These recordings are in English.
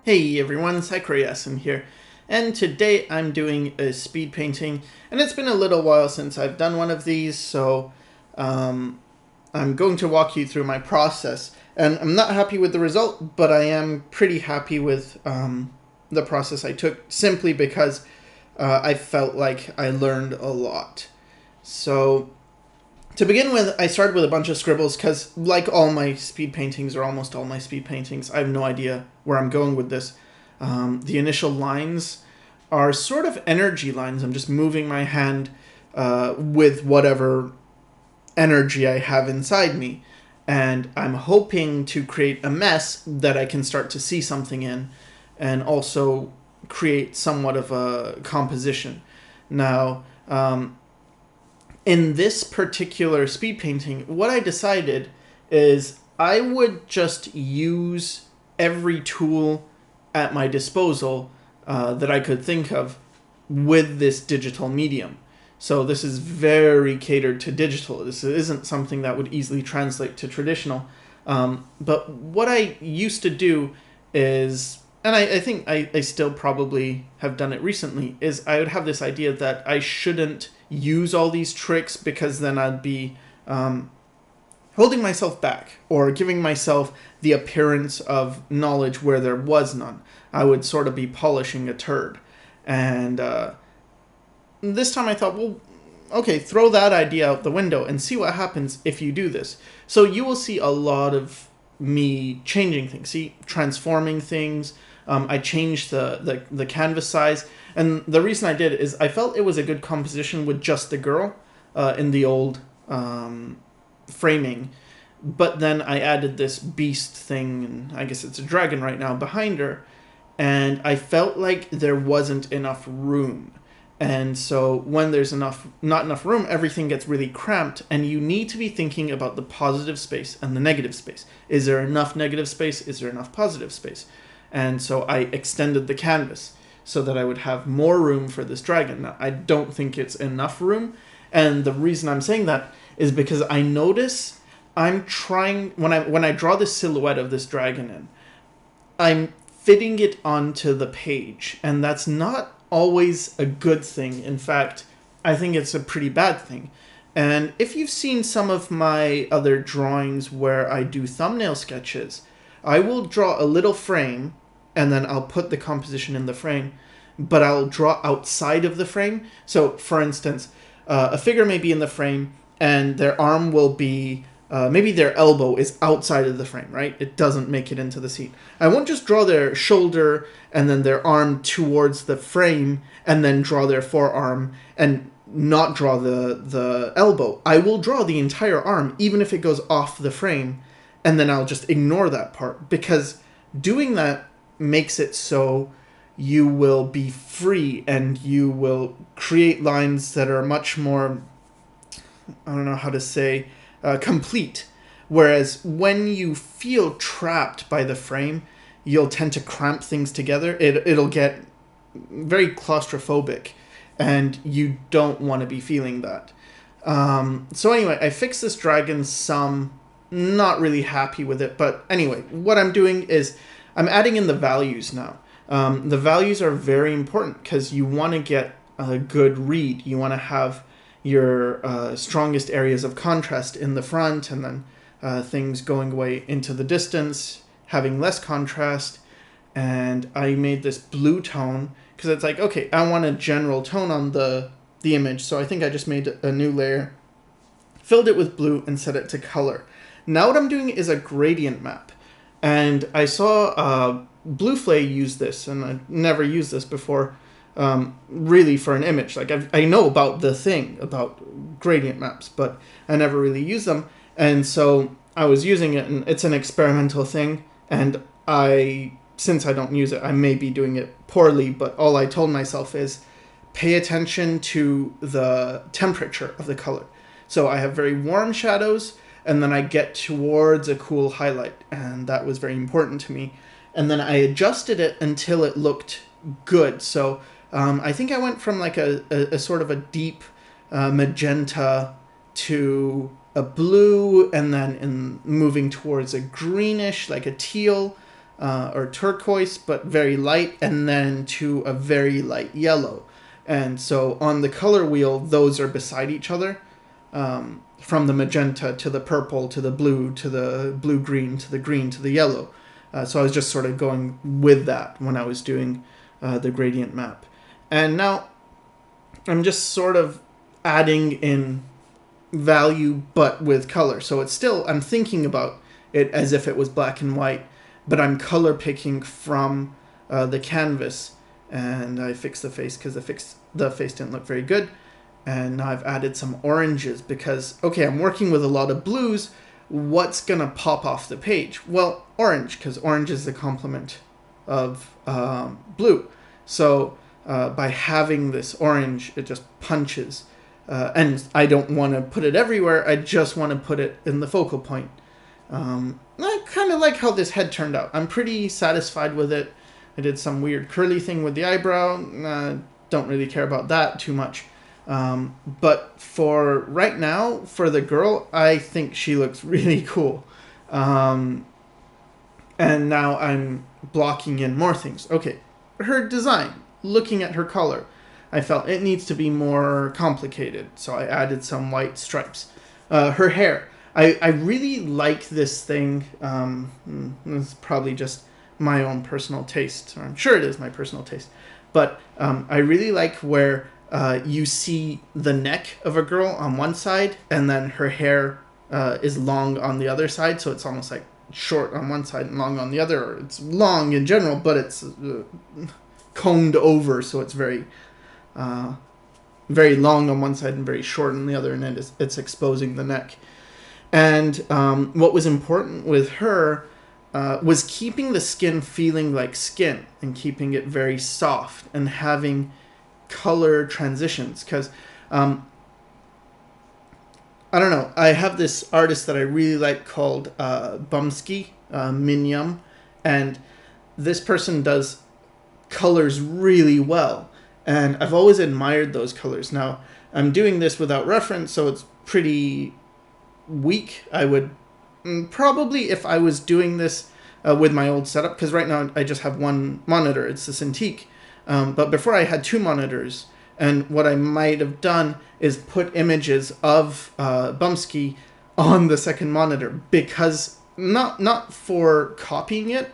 Hey everyone, Sycra here, and today I'm doing a speed painting, and it's been a little while since I've done one of these, so I'm going to walk you through my process. And I'm not happy with the result, but I am pretty happy with the process I took, simply because I felt like I learned a lot. So to begin with, I started with a bunch of scribbles because, like all my speed paintings, or almost all my speed paintings, I have no idea where I'm going with this. The initial lines are sort of energy lines. I'm just moving my hand with whatever energy I have inside me. And I'm hoping to create a mess that I can start to see something in, and also create somewhat of a composition. Now, in this particular speed painting, what I decided is I would just use every tool at my disposal that I could think of with this digital medium. So this is very catered to digital. This isn't something that would easily translate to traditional. But what I used to do is, and I think I still probably have done it recently, is I would have this idea that I shouldn't use all these tricks because then I'd be holding myself back or giving myself the appearance of knowledge where there was none. I would sort of be polishing a turd. And this time I thought, well, okay, throw that idea out the window and see what happens if you do this. So you will see a lot of me changing things, transforming things. I changed the canvas size, and the reason I did is I felt it was a good composition with just the girl in the old framing, but then I added this beast thing, and I guess it's a dragon right now, behind her, and I felt like there wasn't enough room. And so when there's not enough room, everything gets really cramped, and you need to be thinking about the positive space and the negative space. Is there enough negative space? Is there enough positive space? And so I extended the canvas so that I would have more room for this dragon. Now, I don't think it's enough room, and the reason I'm saying that is because I notice I'm trying, when I draw the silhouette of this dragon in, I'm fitting it onto the page, and that's not always a good thing. In fact, I think it's a pretty bad thing. And if you've seen some of my other drawings where I do thumbnail sketches, I will draw a little frame and then I'll put the composition in the frame, but I'll draw outside of the frame. So for instance, a figure may be in the frame and their arm will be, maybe their elbow is outside of the frame, right? It doesn't make it into the seat. I won't just draw their shoulder and then their arm towards the frame and then draw their forearm and not draw the elbow. I will draw the entire arm, even if it goes off the frame, and then I'll just ignore that part, because doing that makes it so you will be free and you will create lines that are much more, I don't know how to say, complete. Whereas when you feel trapped by the frame, you'll tend to cramp things together. It'll get very claustrophobic, and you don't want to be feeling that. So anyway, I fixed this dragon some. Not really happy with it, but anyway, what I'm doing is I'm adding in the values now. The values are very important because you want to get a good read. You want to have your strongest areas of contrast in the front, and then things going away into the distance, having less contrast. And I made this blue tone because it's like, okay, I want a general tone on the image, so I think I just made a new layer, filled it with blue, and set it to color. Now what I'm doing is a gradient map, and I saw Blueflay use this, and I never used this before, really for an image. Like I know about the thing, about gradient maps, but I never really used them, and so I was using it, and it's an experimental thing, and since I don't use it, I may be doing it poorly, but all I told myself is pay attention to the temperature of the color. So I have very warm shadows, and then I get towards a cool highlight, and that was very important to me. And then I adjusted it until it looked good. So I think I went from like a sort of a deep magenta to a blue, and then moving towards a greenish, like a teal, or turquoise, but very light, and then to a very light yellow. And so on the color wheel, those are beside each other, from the magenta to the purple to the blue-green to the green to the yellow. So I was just sort of going with that when I was doing the gradient map. And now I'm just sort of adding in value, but with color. So it's still, I'm thinking about it as if it was black and white, but I'm color picking from the canvas. And I fixed the face because the face didn't look very good. And now I've added some oranges because, okay, I'm working with a lot of blues. What's going to pop off the page? Well, orange, because orange is the complement of blue. So by having this orange, it just punches. And I don't want to put it everywhere. I just want to put it in the focal point. I kind of like how this head turned out. I'm pretty satisfied with it. I did some weird curly thing with the eyebrow. Don't really care about that too much. But for right now, for the girl, I think she looks really cool. And now I'm blocking in more things. Okay, her design, looking at her color, I felt it needs to be more complicated. So I added some white stripes. Her hair, I really like this thing. It's probably just my own personal taste, or I'm sure it is my personal taste. But I really like where you see the neck of a girl on one side, and then her hair is long on the other side. So it's almost like short on one side and long on the other. Or it's long in general, but it's combed over, so it's very very long on one side and very short on the other, and it's exposing the neck. And what was important with her was keeping the skin feeling like skin and keeping it very soft and having color transitions, because I don't know, I have this artist that I really like called Bumsky Minyam, and this person does colors really well, and I've always admired those colors. Now I'm doing this without reference, so it's pretty weak. I would probably, if I was doing this with my old setup, because right now I just have one monitor, it's the Cintiq. But before I had two monitors, and what I might have done is put images of Bumsky on the second monitor, because not for copying it,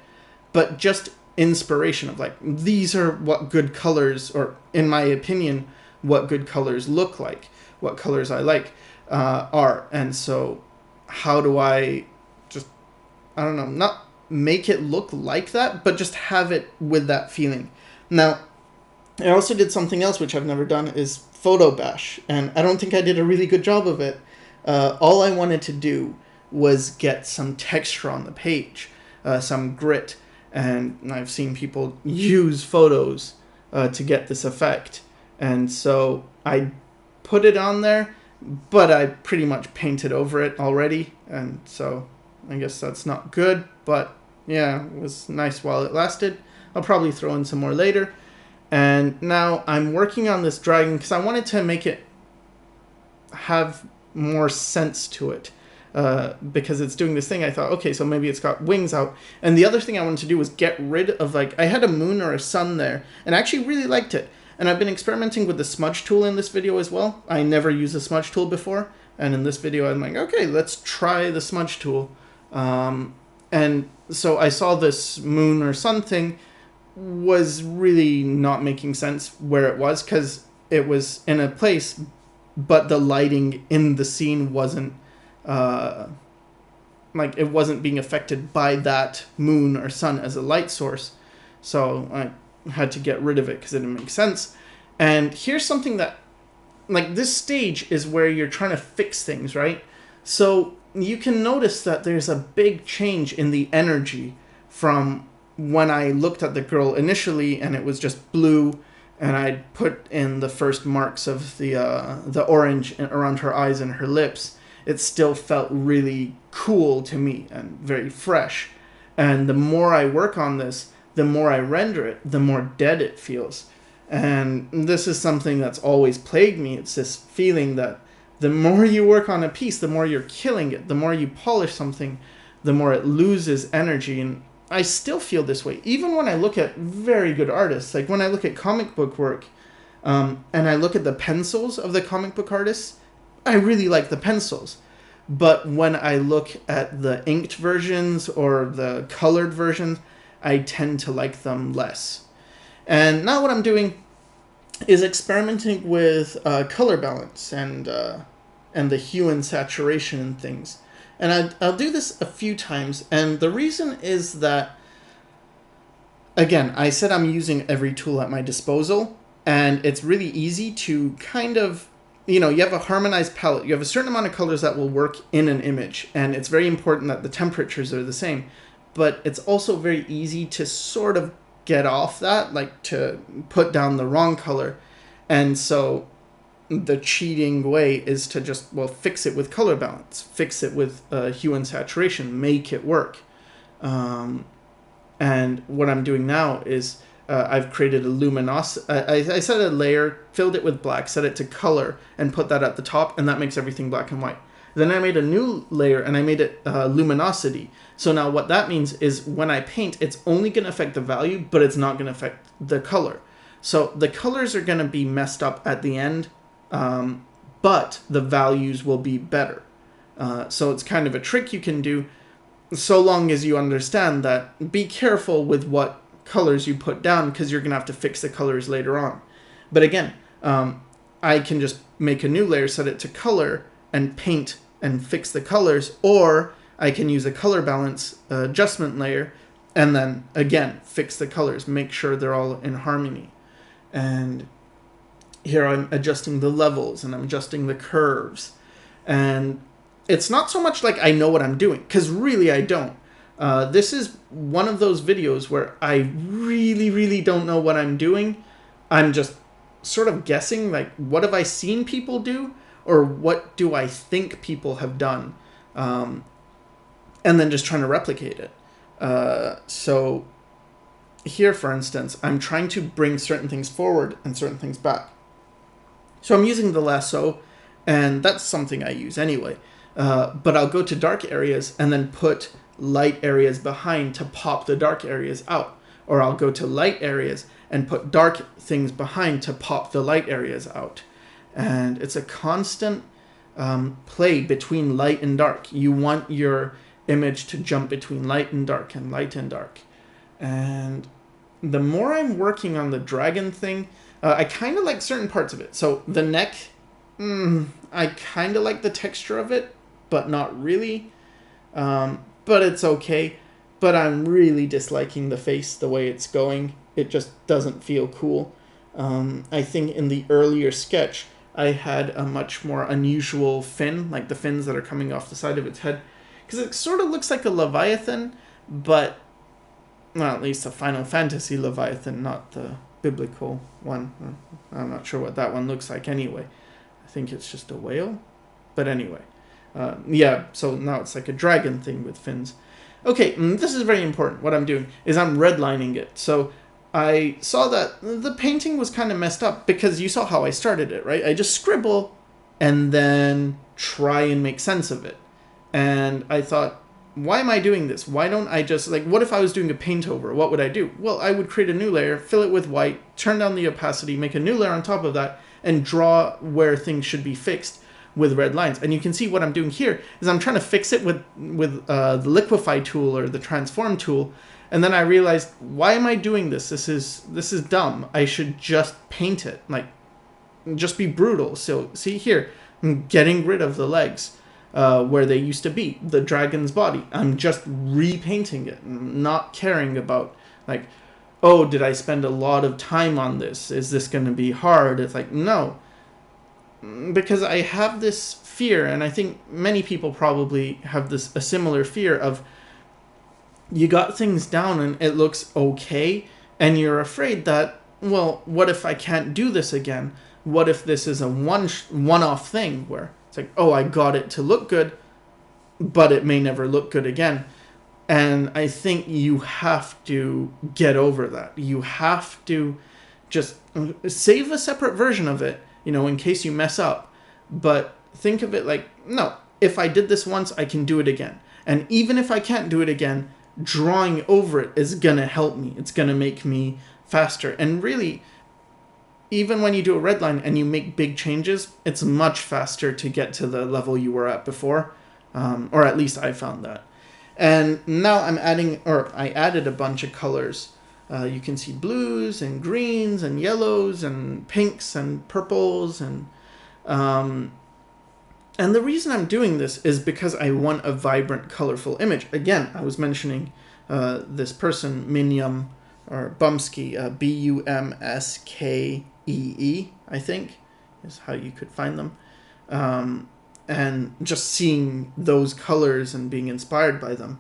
but just inspiration of like, these are what good colors, or in my opinion, what good colors look like, what colors I like are. And so how do I just, I don't know, not make it look like that, but just have it with that feeling. Now, I also did something else which I've never done, is photo bash, and I don't think I did a really good job of it. All I wanted to do was get some texture on the page, some grit, and I've seen people use photos to get this effect. And so I put it on there, but I pretty much painted over it already, and so I guess that's not good, but yeah, it was nice while it lasted. I'll probably throw in some more later. And now I'm working on this dragon because I wanted to make it have more sense to it, because it's doing this thing. I thought, okay, so maybe it's got wings out. And the other thing I wanted to do was get rid of, like, I had a moon or a sun there, and I actually really liked it. And I've been experimenting with the smudge tool in this video as well. I never used a smudge tool before, and in this video I'm like, okay, let's try the smudge tool. And so I saw this moon or sun thing was really not making sense where it was, because it was in a place, but the lighting in the scene wasn't like, it wasn't being affected by that moon or sun as a light source. So I had to get rid of it because it didn't make sense. And here's something that, like, this stage is where you're trying to fix things, right? So you can notice that there's a big change in the energy from when I looked at the girl initially and it was just blue, and I'd put in the first marks of the orange around her eyes and her lips. It still felt really cool to me and very fresh. And the more I work on this, the more I render it, the more dead it feels. And this is something that's always plagued me. It's this feeling that the more you work on a piece, the more you're killing it. The more you polish something, the more it loses energy. And I still feel this way. Even when I look at very good artists, like when I look at comic book work, and I look at the pencils of the comic book artists, I really like the pencils. But when I look at the inked versions or the colored versions, I tend to like them less. And now what I'm doing is experimenting with color balance and the hue and saturation and things. And I'll do this a few times. And the reason is that, again, I said I'm using every tool at my disposal. And it's really easy to kind of, you have a harmonized palette. You have a certain amount of colors that will work in an image. And it's very important that the temperatures are the same. But it's also very easy to sort of get off that, like to put down the wrong color. And so the cheating way is to just, fix it with color balance, fix it with hue and saturation, make it work. And what I'm doing now is I've created a luminosity. I set a layer, filled it with black, set it to color, and put that at the top, and that makes everything black and white. Then I made a new layer, and I made it luminosity. So now what that means is when I paint, it's only going to affect the value, but it's not going to affect the color. So the colors are going to be messed up at the end, but the values will be better. So it's kind of a trick you can do, so long as you understand that. Be careful with what colors you put down, because you're going to have to fix the colors later on. But again, I can just make a new layer, set it to color, and paint and fix the colors, or I can use a color balance adjustment layer and then again fix the colors, make sure they're all in harmony. And here I'm adjusting the levels and I'm adjusting the curves, and it's not so much like I know what I'm doing, because really I don't. This is one of those videos where I really don't know what I'm doing. I'm just sort of guessing, like, what have I seen people do, or what do I think people have done, and then just trying to replicate it. So here, for instance, I'm trying to bring certain things forward and certain things back. So I'm using the lasso, and that's something I use anyway. But I'll go to dark areas and then put light areas behind to pop the dark areas out. Or I'll go to light areas and put dark things behind to pop the light areas out. And it's a constant play between light and dark. You want your image to jump between light and dark and light and dark. And the more I'm working on the dragon thing, I kind of like certain parts of it. So the neck, I kind of like the texture of it, but not really. But it's okay. But I'm really disliking the face, the way it's going. It just doesn't feel cool. I think in the earlier sketch, I had a much more unusual fin, like the fins that are coming off the side of its head. Because it sort of looks like a Leviathan, but, well, at least a Final Fantasy Leviathan, not the biblical one. I'm not sure what that one looks like anyway. I think it's just a whale. But anyway, yeah, so now it's like a dragon thing with fins. Okay, this is very important. What I'm doing is I'm redlining it. So I saw that the painting was kind of messed up, because you saw how I started it, right? I just scribble and then try and make sense of it. And I thought, why am I doing this? Why don't I just, like, what if I was doing a paint over? What would I do? Well, I would create a new layer, fill it with white, turn down the opacity, make a new layer on top of that, and draw where things should be fixed with red lines. And you can see what I'm doing here is I'm trying to fix it with the liquefy tool or the transform tool. And then I realized, why am I doing this? This is dumb. I should just paint it, like, just be brutal. So see here, I'm getting rid of the legs where they used to be, the dragon's body. I'm just repainting it, not caring about, like, oh, did I spend a lot of time on this? Is this going to be hard? It's like, no. Because I have this fear, and I think many people probably have a similar fear of, you got things down and it looks okay, and you're afraid that, well, what if I can't do this again? What if this is a one-off thing where it's like, oh, I got it to look good, but it may never look good again. And I think you have to get over that. You have to just save a separate version of it, in case you mess up. But think of it like, no, if I did this once, I can do it again. And even if I can't do it again, drawing over it is going to help me. It's going to make me faster. And really, even when you do a red line and you make big changes, it's much faster to get to the level you were at before. Or at least I found that. And now I added a bunch of colors. You can see blues and greens and yellows and pinks and purples. And the reason I'm doing this is because I want a vibrant, colorful image. Again, I was mentioning this person, Minyum, or Bumskee, Bumskee, I think, is how you could find them. And just seeing those colors and being inspired by them.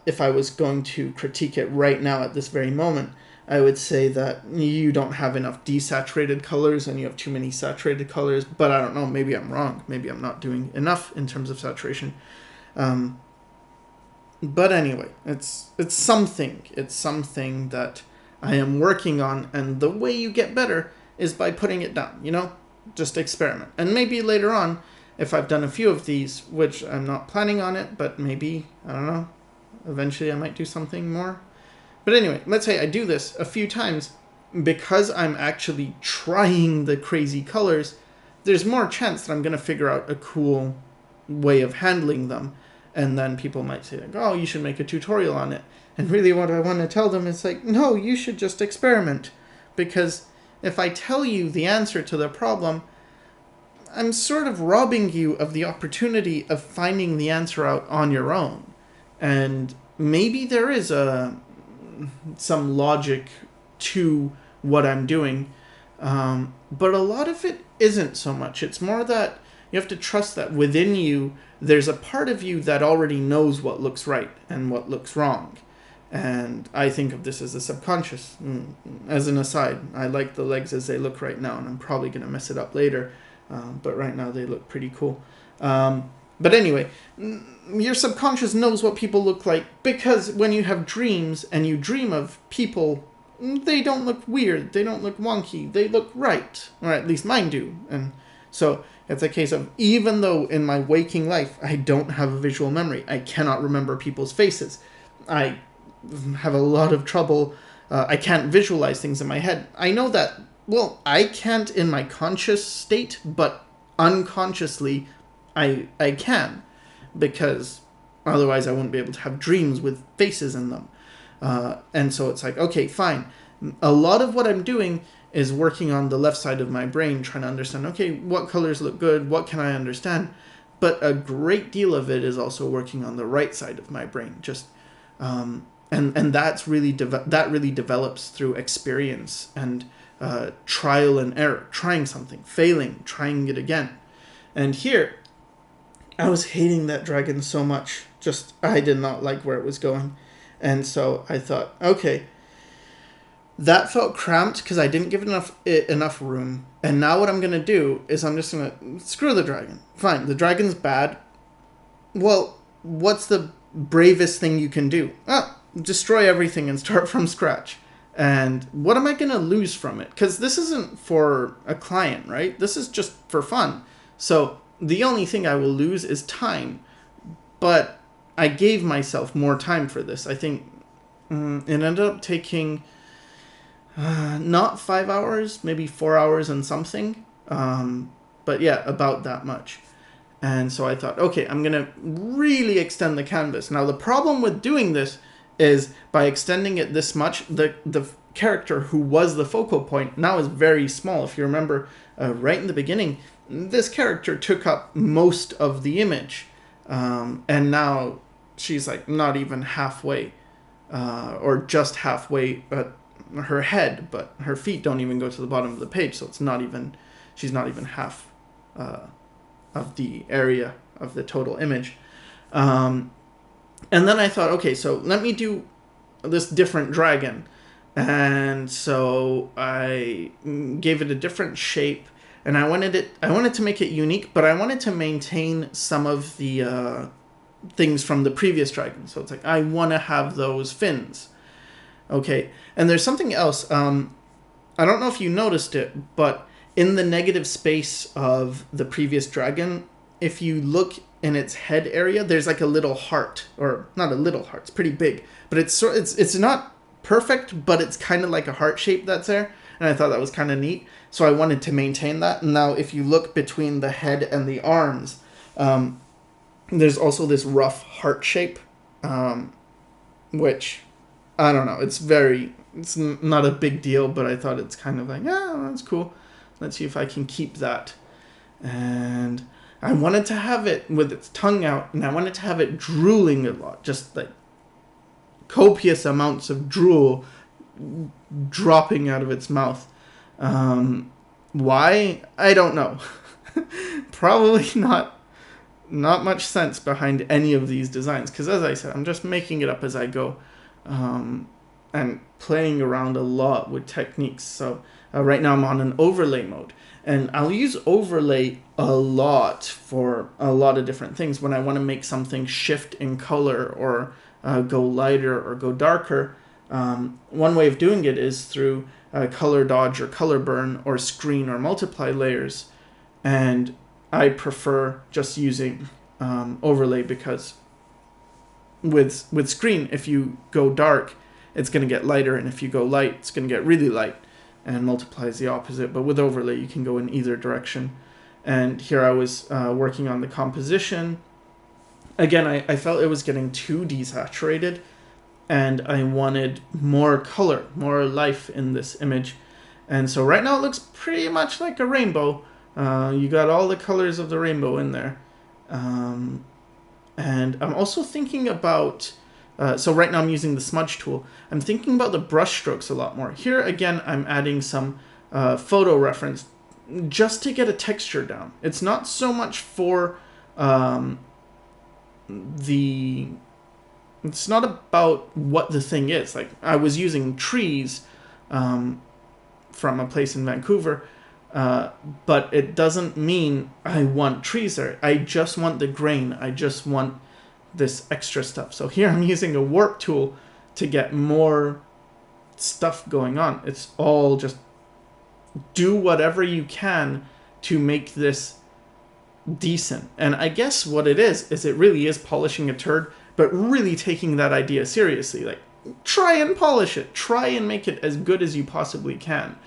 If I was going to critique it right now at this very moment, I would say that you don't have enough desaturated colors and you have too many saturated colors. But I don't know, maybe I'm wrong. Maybe I'm not doing enough in terms of saturation. But anyway, it's something. It's something that I am working on, and the way you get better is by putting it down, Just experiment. And maybe later on, if I've done a few of these, which I'm not planning on it, but maybe, I don't know, eventually I might do something more. But anyway, let's say I do this a few times, because I'm actually trying the crazy colors, there's more chance that I'm going to figure out a cool way of handling them. And then people might say, like, oh, you should make a tutorial on it. And really what I want to tell them is like, no, you should just experiment. Because if I tell you the answer to the problem, I'm sort of robbing you of the opportunity of finding the answer out on your own. And maybe there is some logic to what I'm doing. But a lot of it isn't so much. It's more that you have to trust that within you, there's a part of you that already knows what looks right and what looks wrong. And I think of this as the subconscious. As an aside, I like the legs as they look right now, and I'm probably going to mess it up later. But right now they look pretty cool. But anyway, your subconscious knows what people look like, because when you have dreams and you dream of people, they don't look weird, they don't look wonky, they look right. Or at least mine do. And so it's a case of, even though in my waking life I don't have a visual memory, I cannot remember people's faces, I have a lot of trouble, I can't visualize things in my head. I know that, well, I can't in my conscious state, but unconsciously I can, because otherwise I wouldn't be able to have dreams with faces in them. And so it's like, okay, fine. A lot of what I'm doing is working on the left side of my brain, trying to understand, okay, what colors look good, what can I understand? But a great deal of it is also working on the right side of my brain. Just and that's really that really develops through experience and trial and error, trying something, failing, trying it again. And here, I was hating that dragon so much. Just, I did not like where it was going. And so I thought, okay, that felt cramped because I didn't give it enough room. And now what I'm going to do is I'm just going to screw the dragon. Fine, the dragon's bad. Well, what's the bravest thing you can do? Destroy everything and start from scratch. And what am I going to lose from it? Because this isn't for a client, right? This is just for fun. So the only thing I will lose is time. But I gave myself more time for this. I think it ended up taking not 5 hours, maybe 4 hours and something. But yeah, about that much. And so I thought, okay, I'm going to really extend the canvas. Now, the problem with doing this is by extending it this much, the character who was the focal point now is very small. If you remember right in the beginning, this character took up most of the image. And now she's like not even halfway, or just halfway at her head, but her feet don't even go to the bottom of the page. So she's not even half of the area of the total image. And then I thought, okay, so let me do this different dragon. And so I gave it a different shape, and I wanted to make it unique, but I wanted to maintain some of the things from the previous dragon. So it's like, I want to have those fins. Okay, and there's something else. I don't know if you noticed it, but in the negative space of the previous dragon, if you look in its head area, there's like a little heart, or not a little heart, it's pretty big, but it's not perfect, but it's kind of like a heart shape that's there, and I thought that was kind of neat. So I wanted to maintain that. And now if you look between the head and the arms, there's also this rough heart shape, which I don't know. It's not a big deal, but I thought it's kind of like, yeah, that's cool. Let's see if I can keep that. And I wanted to have it with its tongue out, and I wanted to have it drooling a lot, just like copious amounts of drool dropping out of its mouth. Why? I don't know. Probably not much sense behind any of these designs, because as I said, I'm just making it up as I go, and playing around a lot with techniques. So right now I'm on an overlay mode, and I'll use overlay a lot for a lot of different things. When I want to make something shift in color, or go lighter or go darker, one way of doing it is through color dodge or color burn or screen or multiply layers. And I prefer just using overlay, because with screen, if you go dark, it's going to get lighter, and if you go light, it's going to get really light, and multiply is the opposite. But with overlay, you can go in either direction. And here I was working on the composition. Again, I felt it was getting too desaturated, and I wanted more color, more life in this image. And so right now it looks pretty much like a rainbow. You got all the colors of the rainbow in there. And I'm also thinking about, so right now I'm using the smudge tool. I'm thinking about the brush strokes a lot more. Here again, I'm adding some photo reference just to get a texture down. It's not so much for it's not about what the thing is. Like, I was using trees from a place in Vancouver, but it doesn't mean I want trees there. I just want the grain. I just want this extra stuff. So here I'm using a warp tool to get more stuff going on. It's all just do whatever you can to make this decent. And I guess what it is it really is polishing a turd, but really taking that idea seriously. Like, try and polish it. Try and make it as good as you possibly can.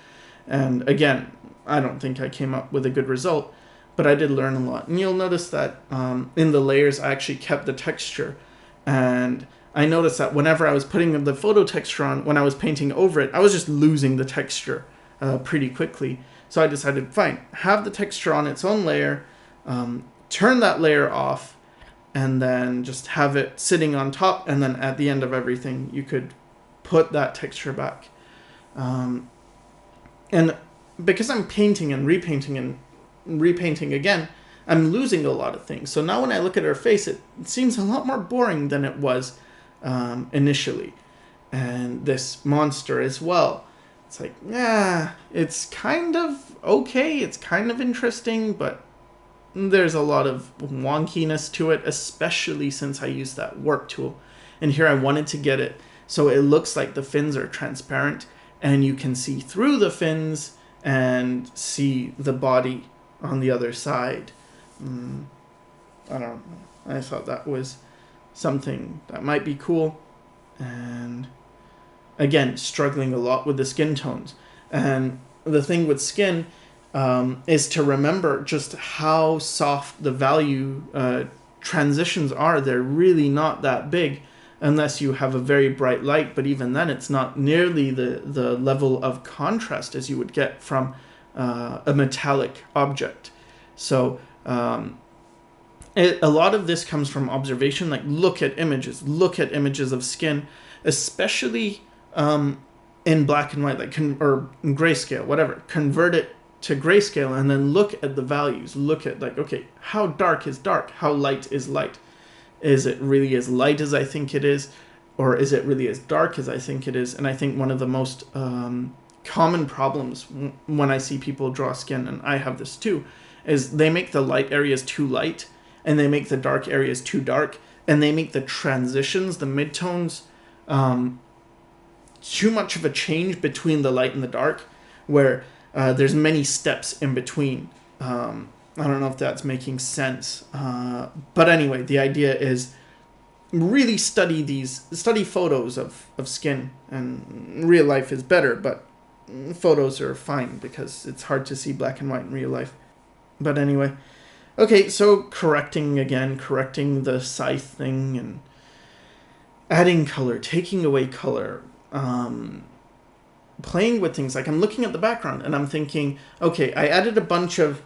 And again, I don't think I came up with a good result, but I did learn a lot. And you'll notice that in the layers, I actually kept the texture. And I noticed that whenever I was putting the photo texture on, when I was painting over it, I was just losing the texture pretty quickly. So I decided, fine, have the texture on its own layer, turn that layer off, and then just have it sitting on top. And then at the end of everything, you could put that texture back. And because I'm painting and repainting again, I'm losing a lot of things. So now when I look at her face, it seems a lot more boring than it was initially. And this monster as well. It's like, yeah, it's kind of okay. It's kind of interesting, but there's a lot of wonkiness to it, especially since I used that warp tool. And here I wanted to get it so it looks like the fins are transparent and you can see through the fins and see the body on the other side. I don't know. I thought that was something that might be cool. And again, struggling a lot with the skin tones. And the thing with skin is to remember just how soft the value transitions are. They're really not that big unless you have a very bright light, but even then it's not nearly the level of contrast as you would get from a metallic object. So a lot of this comes from observation. Like, look at images of skin, especially in black and white, like or in grayscale, whatever. Convert it to grayscale and then look at the values. Look at, like, okay, how dark is dark? How light is light? Is it really as light as I think it is? Or is it really as dark as I think it is? And I think one of the most common problems when I see people draw skin, and I have this too, is they make the light areas too light and they make the dark areas too dark, and they make the transitions, the midtones, too much of a change between the light and the dark, where there's many steps in between I don't know if that's making sense. But anyway, the idea is really study photos of skin, and real life is better, but photos are fine because it's hard to see black and white in real life. But anyway, okay, so correcting the scythe thing and adding color, taking away color, playing with things. Like I'm looking at the background and I'm thinking, okay, I added a bunch of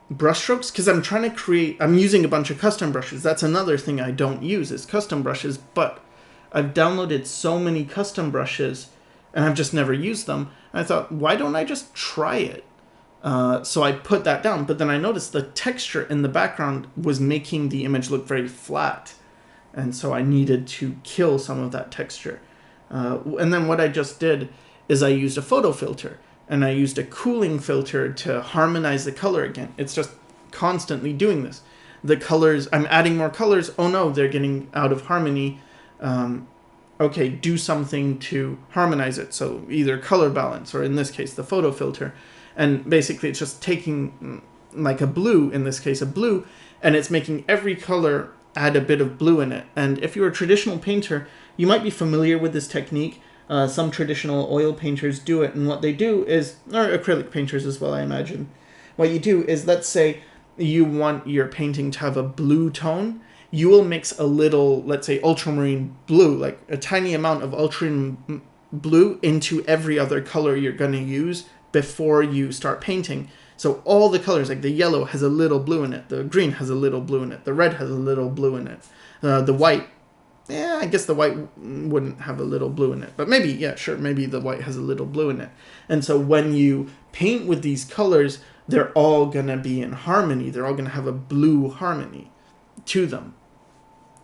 brush strokes because I'm using a bunch of custom brushes. That's another thing I don't use is custom brushes, but I've downloaded so many custom brushes and I've just never used them. And I thought, why don't I just try it? So I put that down, but then I noticed the texture in the background was making the image look very flat. And so I needed to kill some of that texture. And then what I just did is I used a photo filter. And I used a cooling filter to harmonize the color again. It's just constantly doing this. The colors, I'm adding more colors. Oh no, they're getting out of harmony. Okay, do something to harmonize it. So either color balance, or in this case, the photo filter. And basically it's just taking like a blue, in this case a blue, and it's making every color add a bit of blue in it. And if you're a traditional painter, you might be familiar with this technique. Some traditional oil painters do it, and what they do is, or acrylic painters as well, I imagine. What you do is, let's say you want your painting to have a blue tone. You will mix a little, let's say, ultramarine blue, like a tiny amount of ultramarine blue into every other color you're going to use before you start painting. So all the colors, like the yellow has a little blue in it, the green has a little blue in it, the red has a little blue in it, the white, I guess the white wouldn't have a little blue in it, but maybe, yeah, sure, maybe the white has a little blue in it. And so when you paint with these colors, they're all going to be in harmony. They're all going to have a blue harmony to them.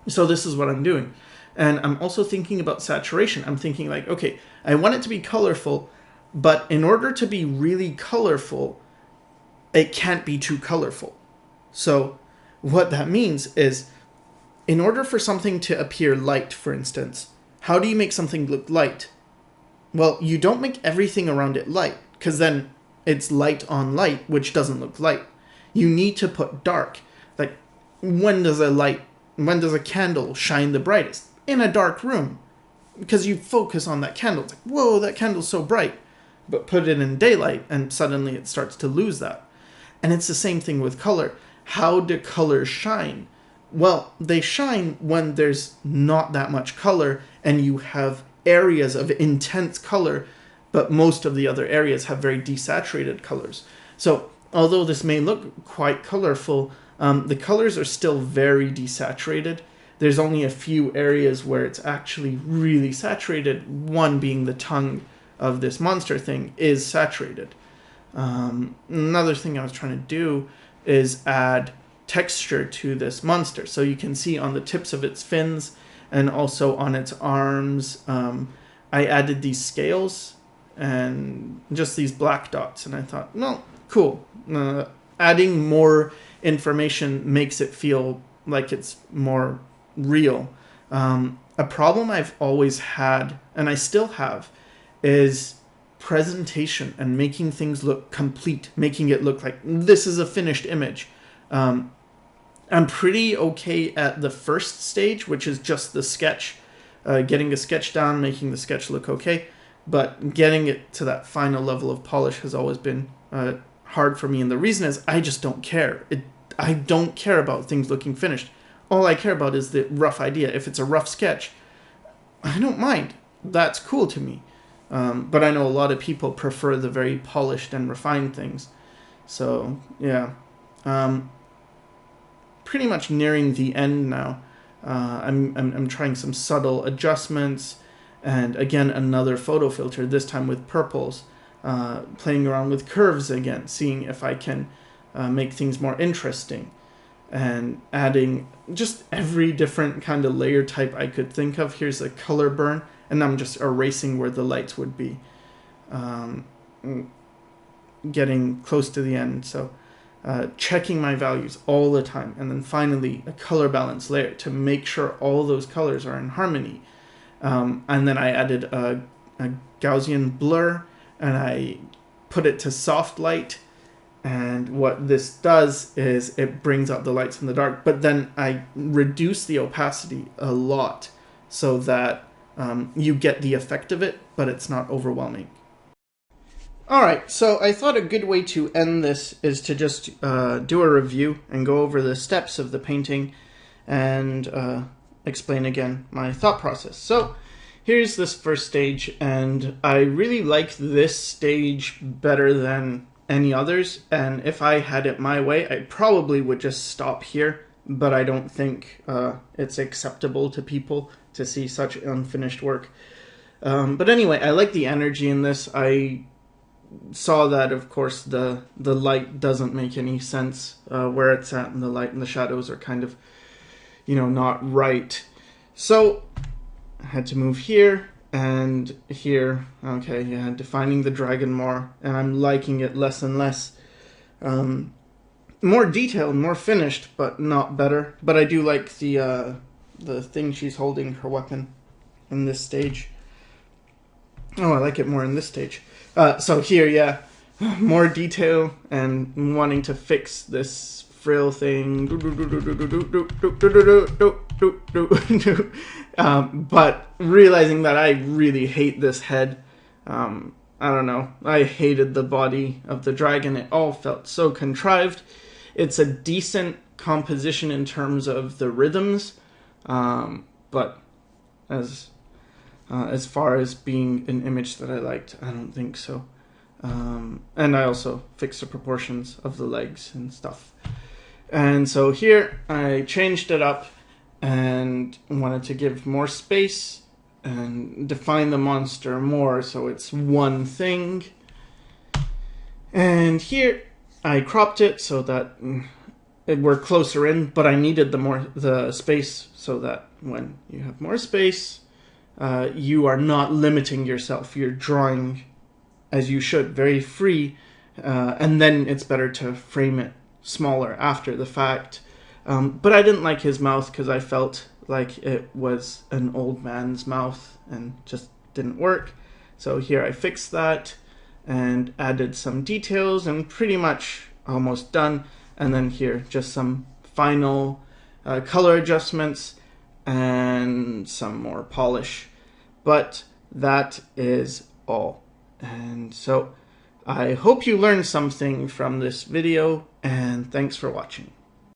So this is what I'm doing. And I'm also thinking about saturation. I'm thinking like, okay, I want it to be colorful, but in order to be really colorful, it can't be too colorful. So what that means is, in order for something to appear light, for instance, how do you make something look light? Well, you don't make everything around it light, because then it's light on light, which doesn't look light. You need to put dark. Like, when does a candle shine the brightest? In a dark room. Because you focus on that candle. It's like, whoa, that candle's so bright. But put it in daylight, and suddenly it starts to lose that. And it's the same thing with color. How do colors shine? Well, they shine when there's not that much color and you have areas of intense color, but most of the other areas have very desaturated colors. So although this may look quite colorful, the colors are still very desaturated. There's only a few areas where it's actually really saturated, one being the tongue of this monster thing is saturated. Another thing I was trying to do is add texture to this monster. So you can see on the tips of its fins and also on its arms, I added these scales and just these black dots. And I thought, well, cool. Adding more information makes it feel like it's more real. A problem I've always had, and I still have, is presentation and making things look complete, making it look like this is a finished image. I'm pretty okay at the first stage, which is just the sketch, getting a sketch down, making the sketch look okay, but getting it to that final level of polish has always been hard for me, and the reason is I just don't care. I don't care about things looking finished. All I care about is the rough idea. If it's a rough sketch, I don't mind. That's cool to me. But I know a lot of people prefer the very polished and refined things. So, yeah. Pretty much nearing the end now. I'm trying some subtle adjustments, and again another photo filter, this time with purples, playing around with curves again, seeing if I can make things more interesting, and adding just every different kind of layer type I could think of. Here's a color burn, and I'm just erasing where the lights would be, getting close to the end. So checking my values all the time, and then finally a color balance layer to make sure all those colors are in harmony. And then I added a Gaussian blur, and I put it to soft light, And what this does is it brings out the lights from the dark, but then I reduce the opacity a lot so that you get the effect of it, but it's not overwhelming. Alright, so I thought a good way to end this is to just do a review and go over the steps of the painting and explain again my thought process. So here's this first stage, and I really like this stage better than any others, and if I had it my way, I probably would just stop here, but I don't think it's acceptable to people to see such unfinished work. But anyway, I like the energy in this. I saw that, of course, the light doesn't make any sense where it's at, and the light and the shadows are kind of, not right. So I had to move here and here. Okay, yeah, defining the dragon more, and I'm liking it less and less. More detailed, more finished, but not better. But I do like the thing she's holding, her weapon, in this stage. Oh, I like it more in this stage. So here, yeah, more detail and wanting to fix this frill thing. But realizing that I really hate this head. I don't know. I hated the body of the dragon. It all felt so contrived. It's a decent composition in terms of the rhythms, but as far as being an image that I liked, I don't think so. And I also fixed the proportions of the legs and stuff. And so here I changed it up and wanted to give more space and define the monster more so it's one thing. And here I cropped it so that we're closer in, but I needed the space so that when you have more space, you are not limiting yourself. You're drawing as you should, very free, and then it's better to frame it smaller after the fact. But I didn't like his mouth because I felt like it was an old man's mouth and just didn't work. So here I fixed that and added some details and pretty much almost done. And then here just some final color adjustments and some more polish. But that is all. And so I hope you learned something from this video, and thanks for watching.